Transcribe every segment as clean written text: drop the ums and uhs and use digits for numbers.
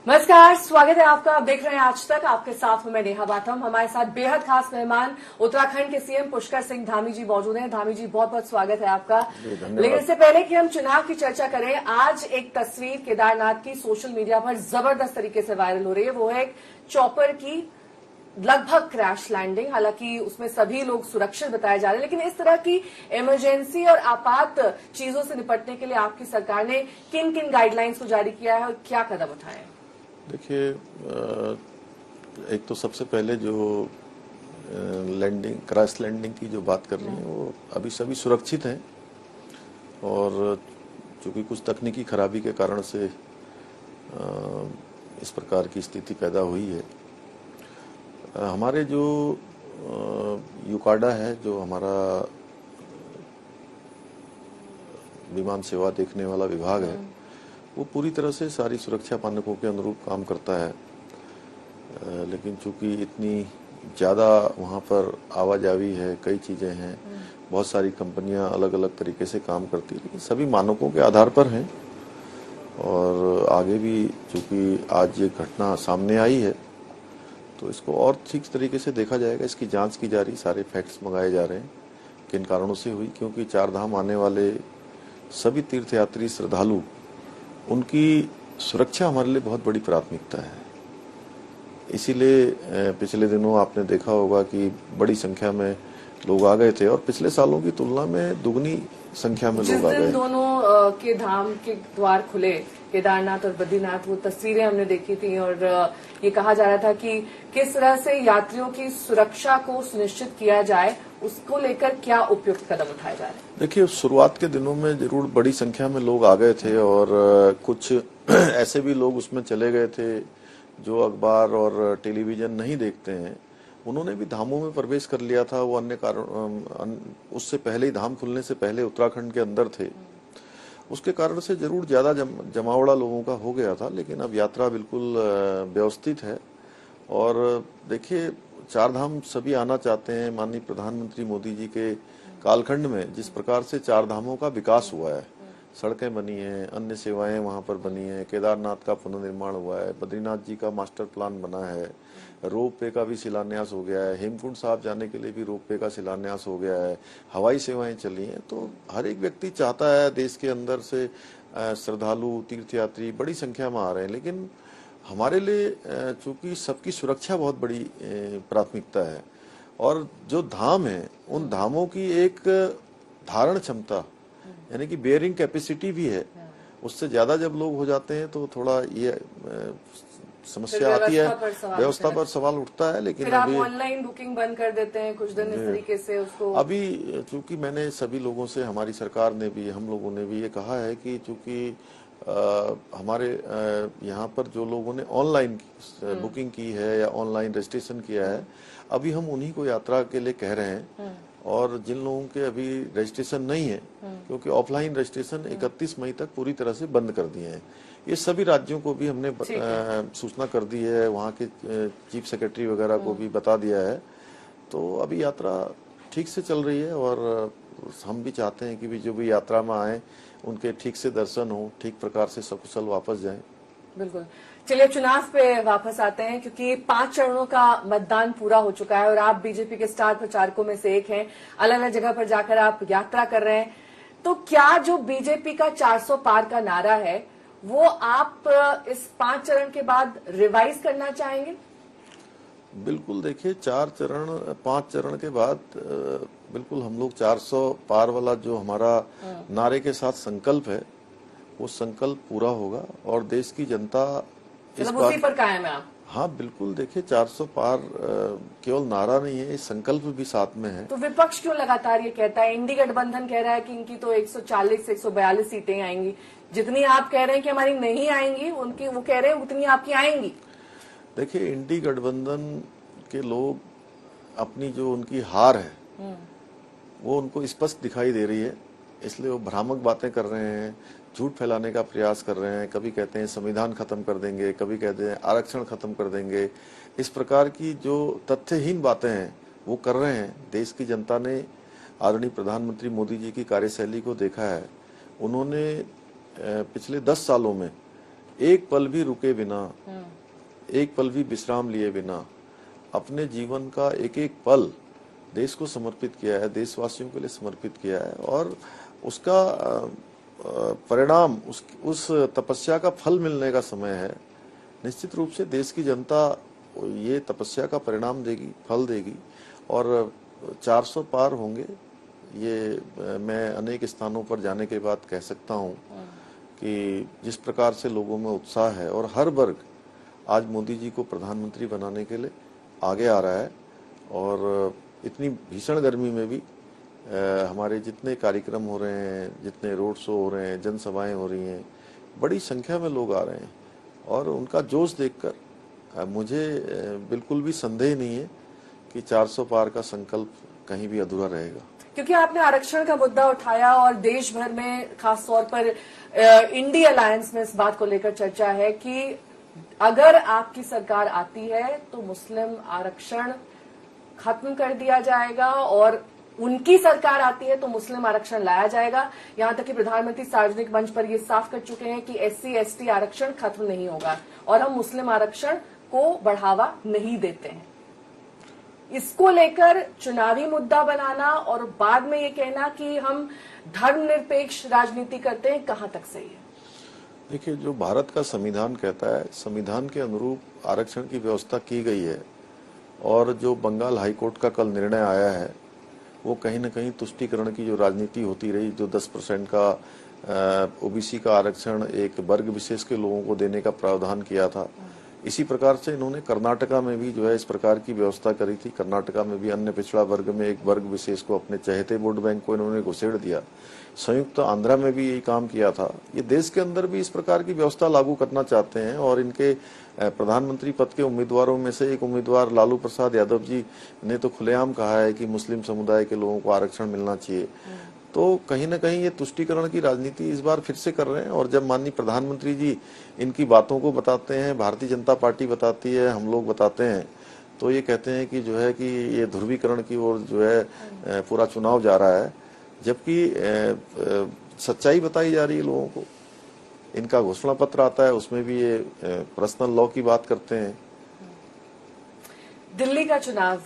नमस्कार, स्वागत है आपका। आप देख रहे हैं आज तक। आपके साथ हूं मैं नेहा बाथम। हमारे साथ बेहद खास मेहमान उत्तराखंड के सीएम पुष्कर सिंह धामी जी मौजूद हैं। धामी जी, बहुत बहुत स्वागत है आपका। लेकिन इससे पहले कि हम चुनाव की चर्चा करें, आज एक तस्वीर केदारनाथ की सोशल मीडिया पर जबरदस्त तरीके से वायरल हो रही है। वो है एक चॉपर की लगभग क्रैश लैंडिंग। हालांकि उसमें सभी लोग सुरक्षित बताए जा रहे हैं, लेकिन इस तरह की इमरजेंसी और आपात चीजों से निपटने के लिए आपकी सरकार ने किन किन गाइडलाइंस को जारी किया है और क्या कदम उठाए हैं? देखिए, एक तो सबसे पहले जो क्रैश लैंडिंग की जो बात कर रही हैं वो अभी सभी सुरक्षित हैं। और चूंकि कुछ तकनीकी खराबी के कारण से इस प्रकार की स्थिति पैदा हुई है। हमारे जो यूकाडा है, जो हमारा विमान सेवा देखने वाला विभाग है, वो पूरी तरह से सारी सुरक्षा मानकों के अनुरूप काम करता है। लेकिन चूंकि इतनी ज़्यादा वहाँ पर आवाजावी है, कई चीज़ें हैं, बहुत सारी कंपनियां अलग अलग तरीके से काम करती हैं, लेकिन सभी मानकों के आधार पर हैं। और आगे भी चूंकि आज ये घटना सामने आई है तो इसको और ठीक तरीके से देखा जाएगा। इसकी जांच की जा रही, सारे फैक्ट्स मंगाए जा रहे हैं किन कारणों से हुई। क्योंकि चार धाम आने वाले सभी तीर्थयात्री श्रद्धालु, उनकी सुरक्षा हमारे लिए बहुत बड़ी प्राथमिकता है। इसीलिए पिछले दिनों आपने देखा होगा कि बड़ी संख्या में लोग आ गए थे और पिछले सालों की तुलना में दुगनी संख्या में लोग आ गए। दोनों के धाम के द्वार खुले, केदारनाथ और बद्रीनाथ, वो तस्वीरें हमने देखी थी और ये कहा जा रहा था कि किस तरह से यात्रियों की सुरक्षा को सुनिश्चित किया जाए, उसको लेकर क्या उपयुक्त कदम उठाए जा रहे हैं? देखिए, शुरुआत के दिनों में जरूर बड़ी संख्या में लोग आ गए थे और कुछ ऐसे भी लोग उसमें चले गए थे जो अखबार और टेलीविजन नहीं देखते हैं। उन्होंने भी धामों में प्रवेश कर लिया था। वो अन्य कारण उससे पहले ही, धाम खुलने से पहले उत्तराखंड के अंदर थे। उसके कारण से जरूर ज्यादा जमावड़ा लोगों का हो गया था। लेकिन अब यात्रा बिल्कुल व्यवस्थित है। और देखिए, चार धाम सभी आना चाहते हैं। माननीय प्रधानमंत्री मोदी जी के कालखंड में जिस प्रकार से चार धामों का विकास हुआ है, सड़कें बनी हैं, अन्य सेवाएं वहां पर बनी हैं, केदारनाथ का पुनर्निर्माण हुआ है, बद्रीनाथ जी का मास्टर प्लान बना है, रोप वे का भी शिलान्यास हो गया है, हेमकुंड साहब जाने के लिए भी रोप वे का शिलान्यास हो गया है, हवाई सेवाएं चली हैं। तो हर एक व्यक्ति चाहता है, देश के अंदर से श्रद्धालु तीर्थयात्री बड़ी संख्या में आ रहे हैं। लेकिन हमारे लिए चूंकि सबकी सुरक्षा बहुत बड़ी प्राथमिकता है और जो धाम है, उन धामों की एक धारण क्षमता यानी कि बेयरिंग कैपेसिटी भी है। उससे ज्यादा जब लोग हो जाते हैं तो थोड़ा ये समस्या आती है, व्यवस्था पर सवाल उठता है। लेकिन फिर अभी आप ऑनलाइन बुकिंग बंद कर देते हैं कुछ दिन, इस तरीके से उसको। अभी चूंकि मैंने सभी लोगों से, हमारी सरकार ने भी, हम लोगों ने भी ये कहा है कि चूंकि हमारे यहाँ पर जो लोगों ने ऑनलाइन बुकिंग की है या ऑनलाइन रजिस्ट्रेशन किया है, अभी हम उन्हीं को यात्रा के लिए कह रहे हैं। और जिन लोगों के अभी रजिस्ट्रेशन नहीं है, क्योंकि ऑफलाइन रजिस्ट्रेशन 31 मई तक पूरी तरह से बंद कर दिए हैं। ये सभी राज्यों को भी हमने सूचना कर दी है, वहाँ के चीफ सेक्रेटरी वगैरह को भी बता दिया है। तो अभी यात्रा ठीक से चल रही है और हम भी चाहते हैं कि भी जो भी यात्रा में आए उनके ठीक से दर्शन हो, ठीक प्रकार से सकुशल वापस जाएं। बिल्कुल। चलिए, चुनाव पे वापस आते हैं, क्योंकि 5 चरणों का मतदान पूरा हो चुका है और आप बीजेपी के स्टार प्रचारकों में से एक हैं। अलग अलग जगह पर जाकर आप यात्रा कर रहे हैं। तो क्या जो बीजेपी का 400 पार का नारा है, वो आप इस 5 चरण के बाद रिवाइज करना चाहेंगे? बिल्कुल। देखिए, 5 चरण के बाद बिल्कुल हम लोग 400 पार वाला जो हमारा नारे के साथ संकल्प है, वो संकल्प पूरा होगा और देश की जनता इस बात उसी पर कायम है आप? हाँ, बिल्कुल। देखिए, 400 पार केवल नारा नहीं है, संकल्प भी साथ में है। तो विपक्ष क्यों लगातार ये कहता है? इंडी गठबंधन कह रहा है कि इनकी तो 140 से 142 सीटें आएंगी। जितनी आप कह रहे हैं कि हमारी नहीं आएंगी, उनकी वो कह रहे हैं उतनी आपकी आएंगी। देखिए, इंडी गठबंधन के लोग अपनी जो उनकी हार है वो उनको स्पष्ट दिखाई दे रही है, इसलिए वो भ्रामक बातें कर रहे हैं, झूठ फैलाने का प्रयास कर रहे हैं। कभी कहते हैं संविधान खत्म कर देंगे, कभी कहते हैं आरक्षण खत्म कर देंगे। इस प्रकार की जो तथ्यहीन बातें हैं वो कर रहे हैं। देश की जनता ने आदरणीय प्रधानमंत्री मोदी जी की कार्यशैली को देखा है। उन्होंने पिछले 10 सालों में एक पल भी रुके बिना, एक पल भी विश्राम लिए बिना अपने जीवन का एक एक पल देश को समर्पित किया है, देशवासियों के लिए समर्पित किया है। और उसका परिणाम, उस तपस्या का फल मिलने का समय है। निश्चित रूप से देश की जनता ये तपस्या का परिणाम देगी, फल देगी और 400 पार होंगे। ये मैं अनेक स्थानों पर जाने के बाद कह सकता हूँ कि जिस प्रकार से लोगों में उत्साह है और हर वर्ग आज मोदी जी को प्रधानमंत्री बनाने के लिए आगे आ रहा है। और इतनी भीषण गर्मी में भी हमारे जितने कार्यक्रम हो रहे हैं, जितने रोड शो हो रहे हैं, जनसभाएं हो रही हैं, बड़ी संख्या में लोग आ रहे हैं और उनका जोश देखकर मुझे बिल्कुल भी संदेह नहीं है कि 400 पार का संकल्प कहीं भी अधूरा रहेगा। क्योंकि आपने आरक्षण का मुद्दा उठाया और देश भर में खासतौर पर इंडी अलायंस में इस बात को लेकर चर्चा है कि अगर आपकी सरकार आती है तो मुस्लिम आरक्षण खत्म कर दिया जाएगा और उनकी सरकार आती है तो मुस्लिम आरक्षण लाया जाएगा। यहां तक कि प्रधानमंत्री सार्वजनिक मंच पर ये साफ कर चुके हैं कि SC ST आरक्षण खत्म नहीं होगा और हम मुस्लिम आरक्षण को बढ़ावा नहीं देते हैं। इसको लेकर चुनावी मुद्दा बनाना और बाद में ये कहना कि हम धर्मनिरपेक्ष राजनीति करते हैं, कहां तक सही है? देखिए, जो भारत का संविधान कहता है, संविधान के अनुरूप आरक्षण की व्यवस्था की गई है और जो बंगाल हाईकोर्ट का कल निर्णय आया है वो कहीं न कहीं तुष्टीकरण की जो राजनीति होती रही, जो 10% का OBC का आरक्षण एक वर्ग विशेष के लोगों को देने का प्रावधान किया था, इसी प्रकार से इन्होंने कर्नाटका में भी जो है इस प्रकार की व्यवस्था करी थी। कर्नाटका में भी अन्य पिछड़ा वर्ग में एक वर्ग विशेष को अपने चहेते वोट बैंक को इन्होंने घुसेड़ दिया। संयुक्त आंध्रा में भी यही काम किया था। ये देश के अंदर भी इस प्रकार की व्यवस्था लागू करना चाहते हैं और इनके प्रधानमंत्री पद के उम्मीदवारों में से एक उम्मीदवार लालू प्रसाद यादव जी ने तो खुलेआम कहा है कि मुस्लिम समुदाय के लोगों को आरक्षण मिलना चाहिए। तो कहीं न कहीं ये तुष्टीकरण की राजनीति इस बार फिर से कर रहे हैं। और जब माननीय प्रधानमंत्री जी इनकी बातों को बताते हैं, भारतीय जनता पार्टी बताती है, हम लोग बताते हैं, तो ये कहते हैं कि जो है कि ये ध्रुवीकरण की ओर जो है पूरा चुनाव जा रहा है, जबकि सच्चाई बताई जा रही है लोगों को। इनका घोषणा पत्र आता है, उसमें भी ये पर्सनल लॉ की बात करते हैं। दिल्ली का चुनाव,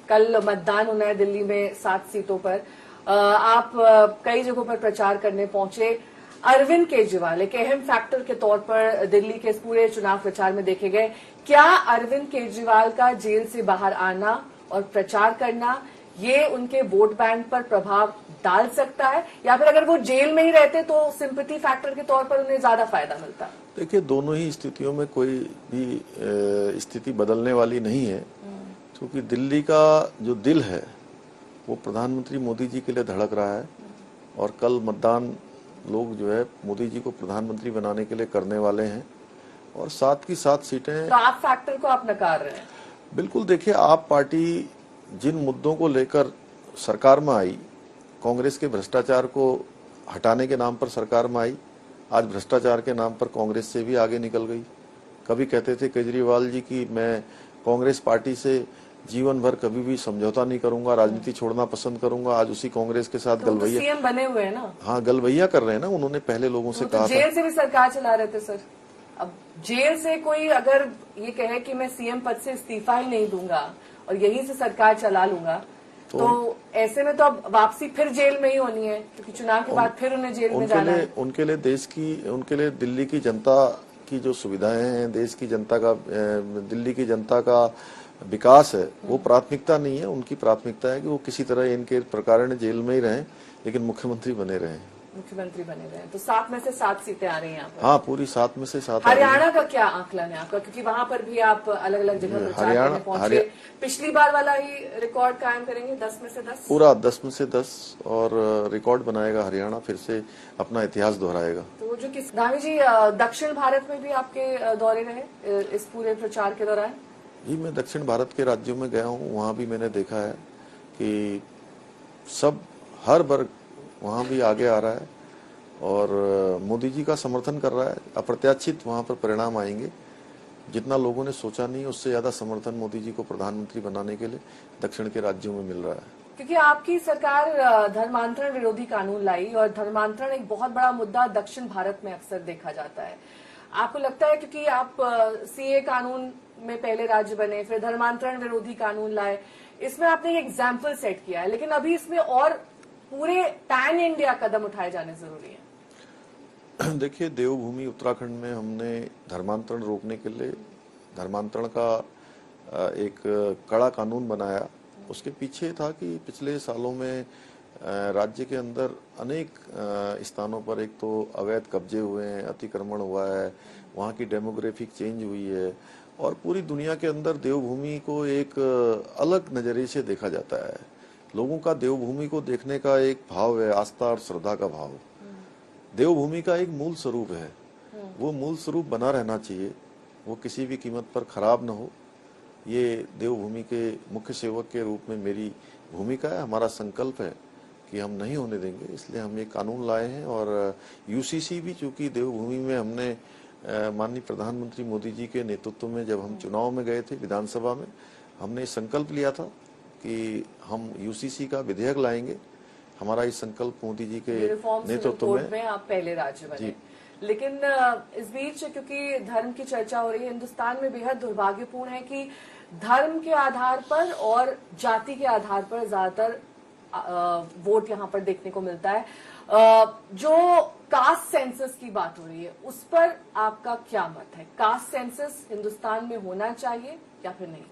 कल मतदान होना है दिल्ली में 7 सीटों पर। आप कई जगहों पर प्रचार करने पहुंचे। अरविंद केजरीवाल एक अहम फैक्टर के तौर पर दिल्ली के पूरे चुनाव प्रचार में देखे गए। क्या अरविंद केजरीवाल का जेल से बाहर आना और प्रचार करना ये उनके वोट बैंक पर प्रभाव डाल सकता है, या फिर अगर वो जेल में ही रहते तो सिंपैथी फैक्टर के तौर पर उन्हें ज्यादा फायदा मिलता? देखिए, दोनों ही स्थितियों में कोई भी स्थिति बदलने वाली नहीं है, क्योंकि दिल्ली का जो दिल है वो प्रधानमंत्री मोदी जी के लिए धड़क रहा है और कल मतदान लोग जो है मोदी जी को प्रधानमंत्री बनाने के लिए करने वाले हैं। और 7 की 7 सीटें, तो आप फैक्टर को आप नकार रहे हैं? बिल्कुल। देखिए, आप पार्टी जिन मुद्दों को लेकर सरकार में आई, कांग्रेस के भ्रष्टाचार को हटाने के नाम पर सरकार में आई, आज भ्रष्टाचार के नाम पर कांग्रेस से भी आगे निकल गई। कभी कहते थे केजरीवाल जी की मैं कांग्रेस पार्टी से जीवन भर कभी भी समझौता नहीं करूंगा, राजनीति छोड़ना पसंद करूंगा। आज उसी कांग्रेस के साथ तो गलवैया, सीएम बने हुए हैं ना। हाँ, गलवैया कर रहे हैं ना। उन्होंने पहले लोगों से कहा था, जेल से भी सरकार चला रहे थे सर। अब जेल से कोई अगर ये कहे कि मैं सीएम पद से इस्तीफा ही नहीं दूंगा और यहीं से सरकार चला लूंगा, तो ऐसे में तो अब वापसी फिर जेल में ही होनी है, क्योंकि चुनाव के बाद फिर उन्हें जेल में जाना है। उनके लिए देश की, उनके लिए दिल्ली की जनता की जो सुविधाएं हैं, देश की जनता का, दिल्ली की जनता का विकास है, वो प्राथमिकता नहीं है। उनकी प्राथमिकता है कि वो किसी तरह इनके प्रकार जेल में ही रहें, लेकिन मुख्यमंत्री बने रहें। मुख्यमंत्री बने रहे। तो 7 में से 7 सीटें आ रही हैं यहाँ पर। हाँ, पूरी 7 में से 7। हरियाणा का क्या आंकलन है आपका, क्योंकि वहां पर भी आप अलग अलग जगह प्रचार करने पहुंचे। पिछली बार वाला ही रिकॉर्ड कायम करेंगे, 10 में से 10? पूरा 10 में से 10 और रिकॉर्ड बनाएगा हरियाणा, फिर से अपना इतिहास दोहराएगा। तो जो किस धामी जी, दक्षिण भारत में भी आपके दौरे रहे इस पूरे प्रचार के दौरान? जी, मैं दक्षिण भारत के राज्यों में गया हूँ, वहाँ भी मैंने देखा है कि सब, हर वर्ग वहाँ भी आगे आ रहा है और मोदी जी का समर्थन कर रहा है। अप्रत्याशित वहाँ पर परिणाम आएंगे। जितना लोगों ने सोचा नहीं, उससे ज्यादा समर्थन मोदी जी को प्रधानमंत्री बनाने के लिए दक्षिण के राज्यों में मिल रहा है। क्योंकि आपकी सरकार धर्मांतरण विरोधी कानून लाई और धर्मांतरण एक बहुत बड़ा मुद्दा दक्षिण भारत में अक्सर देखा जाता है। आपको लगता है क्योंकि आप सीए कानून में पहले राज्य बने, फिर धर्मांतरण विरोधी कानून लाए, इसमें आपने एक एग्जाम्पल सेट किया है, लेकिन अभी इसमें और पूरे पैन इंडिया कदम उठाए जाने जरूरी है। देखिए, देवभूमि उत्तराखंड में हमने धर्मांतरण रोकने के लिए धर्मांतरण का एक कड़ा कानून बनाया। उसके पीछे था कि पिछले सालों में राज्य के अंदर अनेक स्थानों पर एक तो अवैध कब्जे हुए हैं, अतिक्रमण हुआ है, वहाँ की डेमोग्राफिक चेंज हुई है और पूरी दुनिया के अंदर देवभूमि को एक अलग नजरिए से देखा जाता है। लोगों का देवभूमि को देखने का एक भाव है, आस्था और श्रद्धा का भाव। देवभूमि का एक मूल स्वरूप है, वो मूल स्वरूप बना रहना चाहिए, वो किसी भी कीमत पर खराब न हो। ये देवभूमि के मुख्य सेवक के रूप में मेरी भूमिका है, हमारा संकल्प है कि हम नहीं होने देंगे, इसलिए हम ये कानून लाए हैं। और यूसीसी भी, चूंकि देवभूमि में हमने माननीय प्रधानमंत्री मोदी जी के नेतृत्व में जब हम चुनाव में गए थे विधानसभा में, हमने संकल्प लिया था कि हम यूसीसी का विधेयक लाएंगे। हमारा ये संकल्प मोदी जी के नेतृत्व में आप पहले राज्य बने। लेकिन इस बीच क्योंकि धर्म की चर्चा हो रही है, हिंदुस्तान में बेहद दुर्भाग्यपूर्ण है कि धर्म के आधार पर और जाति के आधार पर ज्यादातर वोट यहाँ पर देखने को मिलता है। जो कास्ट सेंसस की बात हो रही है, उस पर आपका क्या मत है? कास्ट सेंसस हिंदुस्तान में होना चाहिए या फिर नहीं?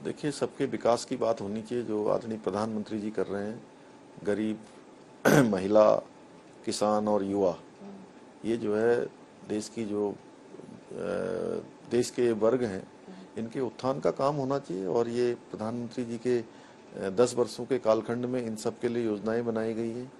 देखिए, सबके विकास की बात होनी चाहिए जो आदरणीय प्रधानमंत्री जी कर रहे हैं। गरीब, महिला, किसान और युवा, ये जो है देश की जो देश के वर्ग हैं, इनके उत्थान का काम होना चाहिए। और ये प्रधानमंत्री जी के 10 वर्षों के कालखंड में इन सब के लिए योजनाएं बनाई गई हैं,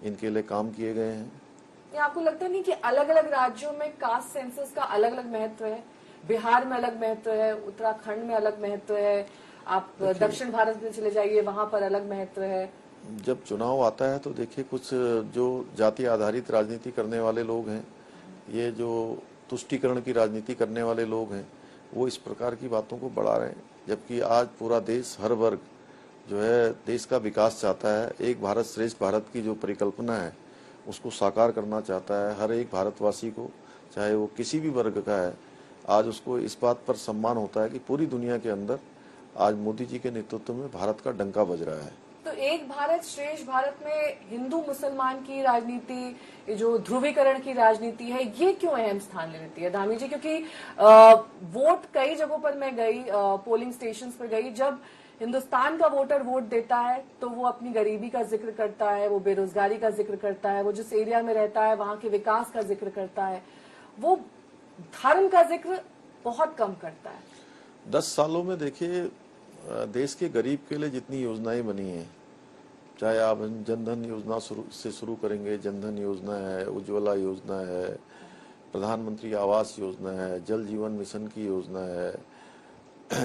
इनके लिए काम किए गए हैं। आपको लगता नहीं कि अलग अलग राज्यों में कास्ट सेंसस का अलग अलग महत्व है? बिहार में अलग महत्व है, उत्तराखंड में अलग महत्व है, आप दक्षिण भारत में चले जाइए, वहां पर अलग महत्व है। जब चुनाव आता है तो देखिए, कुछ जो जाति आधारित राजनीति करने वाले लोग हैं, ये जो तुष्टीकरण की राजनीति करने वाले लोग हैं, वो इस प्रकार की बातों को बढ़ा रहे हैं। जबकि आज पूरा देश, हर वर्ग जो है देश का विकास चाहता है, एक भारत श्रेष्ठ भारत की जो परिकल्पना है उसको साकार करना चाहता है। हर एक भारतवासी को, चाहे वो किसी भी वर्ग का है, आज उसको इस बात पर सम्मान होता है कि पूरी दुनिया के अंदर आज मोदी जी के नेतृत्व में भारत का डंका बज रहा है। तो एक भारत श्रेष्ठ भारत में हिंदू मुसलमान की राजनीति, जो ध्रुवीकरण की राजनीति है, ये क्यों अहम स्थान ले लेती है धामी जी? क्योंकि वोट कई जगहों पर मैं गई, पोलिंग स्टेशंस पर गई, जब हिंदुस्तान का वोटर वोट देता है तो वो अपनी गरीबी का जिक्र करता है, वो बेरोजगारी का जिक्र करता है, वो जिस एरिया में रहता है वहां के विकास का जिक्र करता है, वो धर्म का जिक्र बहुत कम करता है। 10 सालों में देखिए, देश के गरीब के लिए जितनी योजनाएं बनी हैं, चाहे आप जनधन योजना से शुरू करेंगे, जनधन योजना है, उज्ज्वला योजना है, प्रधानमंत्री आवास योजना है, जल जीवन मिशन की योजना है,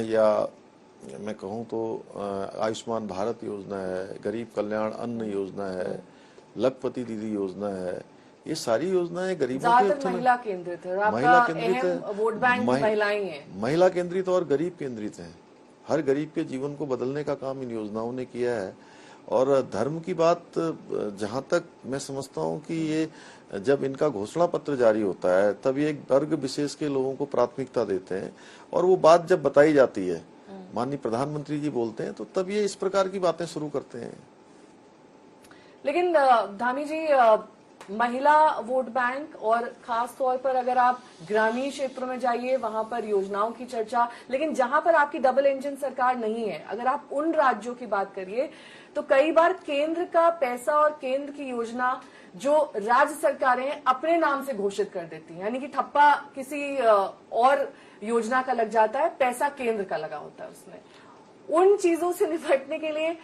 या मैं कहूँ तो आयुष्मान भारत योजना है, गरीब कल्याण अन्न योजना है, लखपति दीदी योजना है, ये सारी योजनाएं गरीबों के महिला केंद्रित है, महिला केंद्रित है, वोट बैंक महिलाएं हैं, महिला केंद्रित और गरीब केंद्रित है। हर गरीब के जीवन को बदलने का काम इन योजनाओं ने किया है। और धर्म की बात, जहां तक मैं समझता हूं कि ये जब इनका घोषणा पत्र जारी होता है तब ये एक वर्ग विशेष के लोगों को प्राथमिकता देते हैं, और वो बात जब बताई जाती है, माननीय प्रधानमंत्री जी बोलते हैं, तो तब ये इस प्रकार की बातें शुरू करते हैं। लेकिन धामी जी, महिला वोट बैंक और खास तौर पर अगर आप ग्रामीण क्षेत्रों में जाइए, वहां पर योजनाओं की चर्चा, लेकिन जहां पर आपकी डबल इंजन सरकार नहीं है, अगर आप उन राज्यों की बात करिए तो कई बार केंद्र का पैसा और केंद्र की योजना जो राज्य सरकारें अपने नाम से घोषित कर देती हैं, यानी कि ठप्पा किसी और योजना का लग जाता है, पैसा केंद्र का लगा होता है उसमें। उन चीजों से निपटने के लिए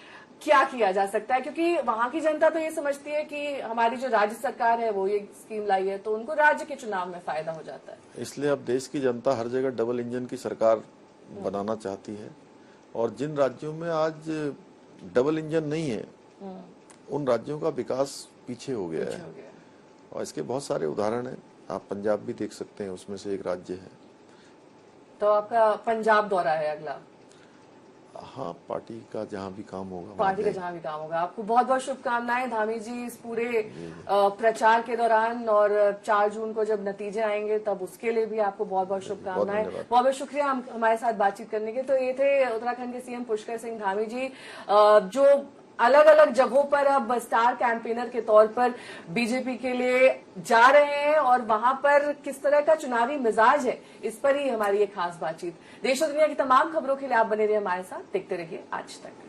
क्या किया जा सकता है? क्योंकि वहां की जनता तो ये समझती है कि हमारी जो राज्य सरकार है वो ये स्कीम लाई है, तो उनको राज्य के चुनाव में फायदा हो जाता है। इसलिए अब देश की जनता हर जगह डबल इंजन की सरकार बनाना चाहती है, और जिन राज्यों में आज डबल इंजन नहीं है, उन राज्यों का विकास पीछे हो गया है। और इसके बहुत सारे उदाहरण हैं, आप पंजाब भी देख सकते हैं, उसमें से एक राज्य है। तो आपका पंजाब दौरा है अगला? हाँ, पार्टी का जहाँ भी काम होगा पार्टी का जहां भी काम होगा। आपको बहुत बहुत शुभकामनाएं धामी जी इस पूरे प्रचार के दौरान, और 4 जून को जब नतीजे आएंगे तब उसके लिए भी आपको बहुत बहुत शुभकामनाएं। धन्यवाद। बहुत बहुत शुक्रिया हमारे साथ बातचीत करने के। तो ये थे उत्तराखंड के सीएम पुष्कर सिंह धामी जी, जो अलग अलग जगहों पर अब स्टार कैंपेनर के तौर पर बीजेपी के लिए जा रहे हैं, और वहां पर किस तरह का चुनावी मिजाज है इस पर ही हमारी ये खास बातचीत। देश और दुनिया की तमाम खबरों के लिए आप बने रहिए हमारे साथ, देखते रहिए आज तक।